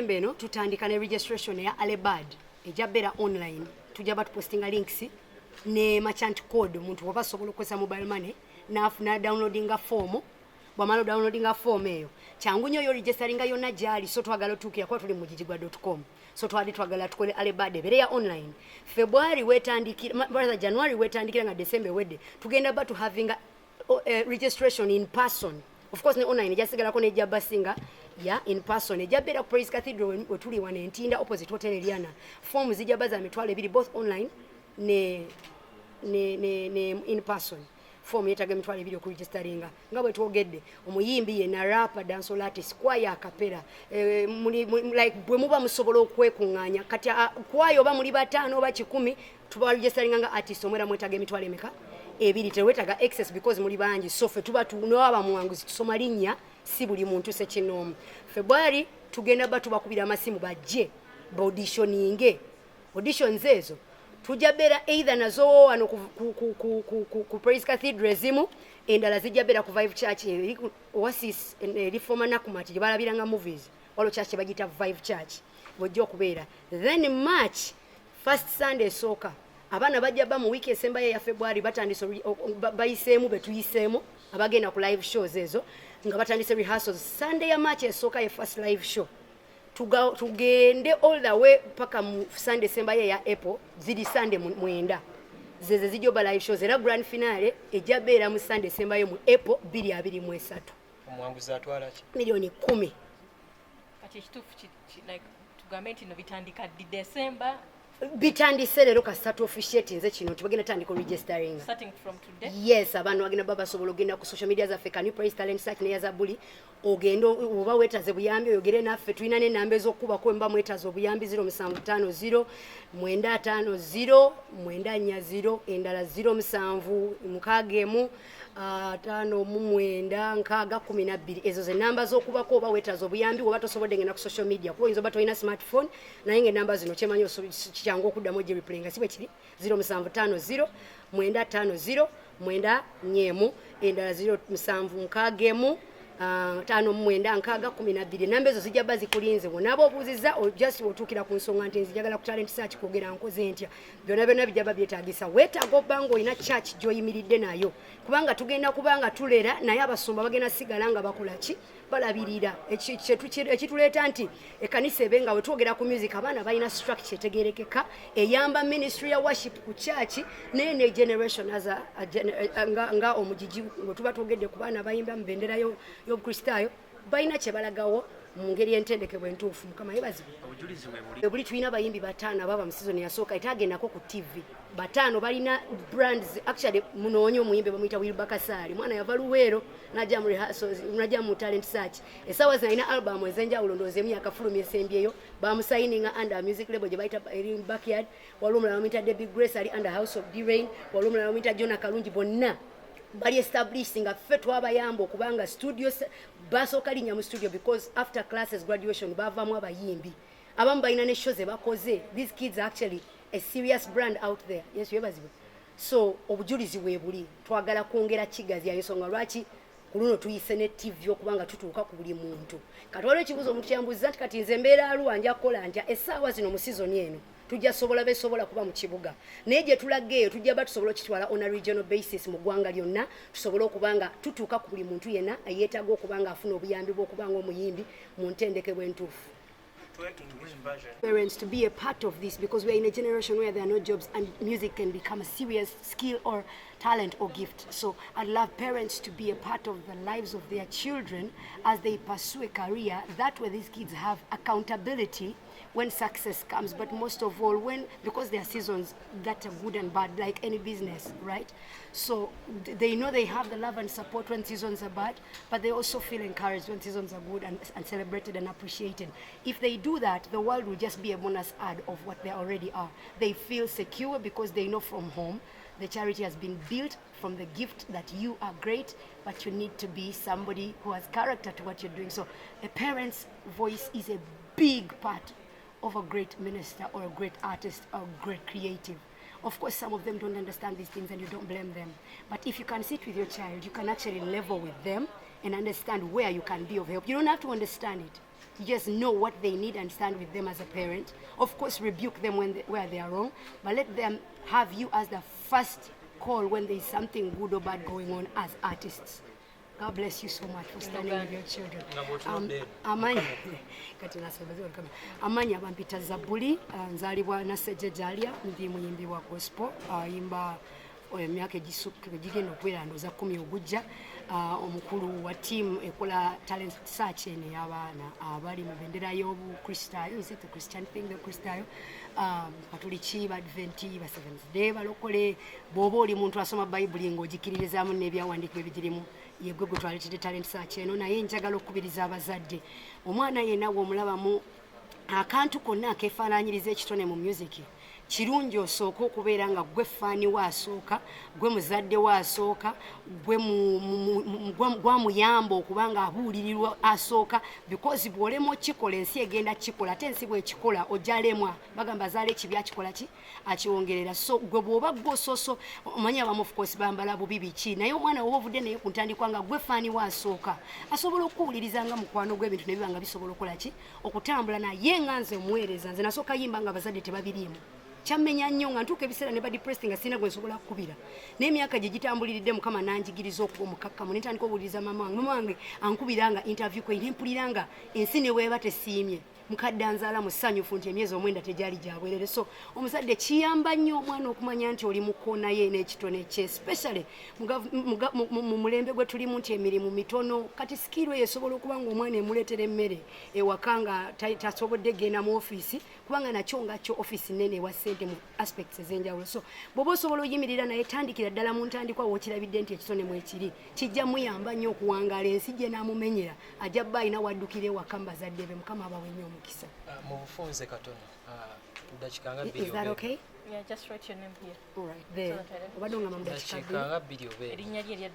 December eno tutandika ne registration ya Alebad ejabera online tujja batupostinga links ne merchant code omuntu oba sobola okukozesa mobile money na downloadinga form bwamala downloadinga form eyo kyangu nnyo yo registeringa yonna gyali so twagala otuukira kuba tuli mu gigigwa.com so twagala tukole Alebad ebeere ya online February wetandikira January wetandikira nga December wedde tugenda batu having registration in person. Of course, ne online ejasigalako nejja basinga ya in person ejabera Praise Cathedral wetuli wane Ntinda opposite Hotel Eliana. Forms zijja baza mitwalo ebiri both online ne in person. Form yetaga mitwalo ebiri okuregisteringa nga bwe twogedde omuyimbi ye na rapper dancehall artist choir akapera like bwe muba musobola okwekunganya kati choir oba muli batano oba 10 tuba registeringa nga artist omwera mwetaga mitwalo emeka ebiri tewetaga access because muli bangi so fe tuba tunaba muwanguzi tusoma linnya si buli muntu sekinomu February tugenda batu bakubira amasimu bajje auditions ezo tujabera either nazo wano ku Praise Cathedral zimu endala zijabera ku Vive Church Oasis reforma nakumati balabiranga movies walo church bagita Vive Church bojjo kubeera then March first Sunday soka abana bajja ba mu week esembaye ya February batandise bayiseemu betuyiseemu abagenda ku live shows ezo nga batandise rehearsals Sunday ya March esoka ye first live show tugende all the way paka mu Sunday sembaye ya April zidi Sunday mwenda zeze zijjo ba live shows era grand finale ejabeera mu Sunday sembaye mu April 2023 omwanguzi atwala ki milioni 10 kati ekituufu like tugambe nti no bitandika di December bitandise lero kasatu officiate nze kino tubagenda tandika registering starting from today yes abantu bagenda baba sobola ogenda ku social media zaffe Can You Praise Talent Search ne yaza buli ogendo oba wetaze buyambi oyogere naffe tulina ne namba ez'okuba ko mba mwetaze obuyambi 0750 950 940 endala 07 mukagemu 5 ezo ze namba z'okubako oba wetaze obuyambi oba tosobodde ngenda ku social media kuba oyinza oba tolina smartphone naye ng'enamba zino kyemanyi kyangu okuddamu gye replayinga si bwe kiri 0750 950 940 endala 07 5 namba ezo zijja bazikulinze wonaba obuuziza just otuukira ku nsonga nti nzijagala ku talent search kwogera nkoze ntya byonna bijja babyetaagisa weetaaga obanga olina church gy'oyimiridde nayo kubanga tugenda kubanga tulera naye abasumba bagenda sigala nga bakola ki balabirira ekituleeta nti ekkanisa ebe nga wetwogera ku music abaana balina structure etegerekeka eyamba ministry ya worship ku church ne generation nga omugigi we tuba twogedde ku baana bayimba mu bendera y'obukristaayo balina kye balagawo mu ngeri entendekebwa entuufu mukama yebazibwe buli tulina bayimbi bataano ababa mu season yasooka etaagendako ku TV bataano balina brands actually munoonye omuyimbi bamuyita Wilbakasaali mwana yava Luweero najja mu rehearsals najja mu talent search esawa zina album ezenjawulo ndoozi emyaka fulumya esembyeyo bamusayininga under music label gye bayita Backyard waliwo omulala bamuyita Debbie Grace ali under House of D-Rain waliwo omulala bamuyita Jona Kalungi bonna bali establishing a ffe twabayamba okubanga studios basooka linnya mu studio because after classes graduation bavamu abayimbi abamu balina ne shows bakoze these kids are actually a serious brand out there yes yebazibwe so obujulizi bwebuli twagala kwongera kigazi yayensonga lwaki kuluno tuyise ne TV okubanga tutuuka ku buli muntu katwala ekibuzo omuntu kyambuza nti kati nze mbeera aluwa nja kukola ntya essaawa zino mu season eno tujja sobola kuba mu kibuga naye gye tulageeyo tujja batusobola okitwala on a regional basis mu ggwanga lyonna tusobola okubanga tutuuka ku buli muntu yenna eyeetaaga okubanga afuna obuyambi bw'okubanga omuyimbi mu ntendekebwa entuufu. Parents to be a part of this because we are in a generation where there are no jobs and music can become a serious skill or talent or gift. So I'd love parents to be a part of the lives of their children as they pursue a career. That way these kids have accountability when success comes, but most of all because there are seasons that are good and bad like any business, right? So they know they have the love and support when seasons are bad, but they also feel encouraged when seasons are good and celebrated and appreciated. If they do that, the world will just be a bonus add of what they already are. They feel secure because they know from home the charity has been built from the gift that you are great, but you need to be somebody who has character to what you're doing. So a parent's voice is a big part of a great minister or a great artist or a great creative. Of course, some of them don't understand these things and you don't blame them. But if you can sit with your child, you can actually level with them and understand where you can be of help. You don't have to understand it. just know what they need and stand with them as a parent. Of course, rebuke them where they are wrong, but let them have you as the first call when there is something good or bad going on as artists. God bless you so much for standing with your children. Amanya bampita za buli nzalibwa Nasejja Jalia ndi muyimbi wa gospel ayimba emyaka egigenda okubeera ndooza 10 ogujja omukulu wa team ekola talent search ene y'abaana abali mu bendera y'obukristaayo is it the Christian thing the kristaayo katoliki badventi ba Seventh Day balokole bw'oba oli muntu asoma bayibuli ng'ogikiririzaamu n'ebyawandiikibwa ebigirimu yegwe gwe twaleetedde talent search eno naye njagala okukubiriza abazadde omwana yenna bw'omulabamu akantu konna akeefaanaanyiriza ekitone mu music kirungi osooka okubeera nga gwe faani waasooka gwe muzadde waasooka gwamuyamba okuba nga abuulirirwa asooka because bw'olema okikola ensi egenda kikola ate ensi bw'ekikola ojalemwa bagamba azaala ekibi akikola ki akiwongerera so gwe bw'oba gwosooso omanya abamu of course bambala bubi biki naye omwana woba ovudde naye ku ntandikwa nga gwe faani waasooka asobola okuwuliriza nga mukwano gw'ebintu ne biba nga bisobola okukola ki okutambula naye nga nze omuweereza nze nasooka yimba nga abazadde tebabiriimu kyamenya nnyo nga ntuuka ebiseera ne badepressed nga sina gwe nsobola kukubira n'emyaka gye gitambuliridde mukama nanjigiriza okuba omukakkamu ne ntandika okuwuliriza mama wange ankubira nga interview kwe ne mpulira nga ensi ne bweba tesiimye mukadde anzaala musanyufu nti emyezi omwenda tegyali gyabwerere so omuzadde kiyamba nnyo omwana okumanya nti oli mu kkoona ye n'ekitone kye especially mu mulembe gwe tulimu nti emirimu mitono kati sikirwe yesobola okuba nga omwana emuleetera emmere ewaka nga tasobodde genda mu ofiisi kubanga nakyo nga kyo ofiisi nene ewa ssente mu aspects ez'enjawulo so bw'oba osobola oyimirira naye tandikira ddala mu ntandikwa wookirabidde nti ekitone mwekiri kijja muyamba nnyo okuwangaala ensi gye n'amumenyera ajja bba alina waddukira ewaka mu bazadde be mukama abawe nnyo omukisa mu bufunze katono dakika nga Is that okay? Yeah, just write your name here. All right, there. Obadde ongamba mu dakika bbiri. dakika nga 2 obeera Erinnya lye erya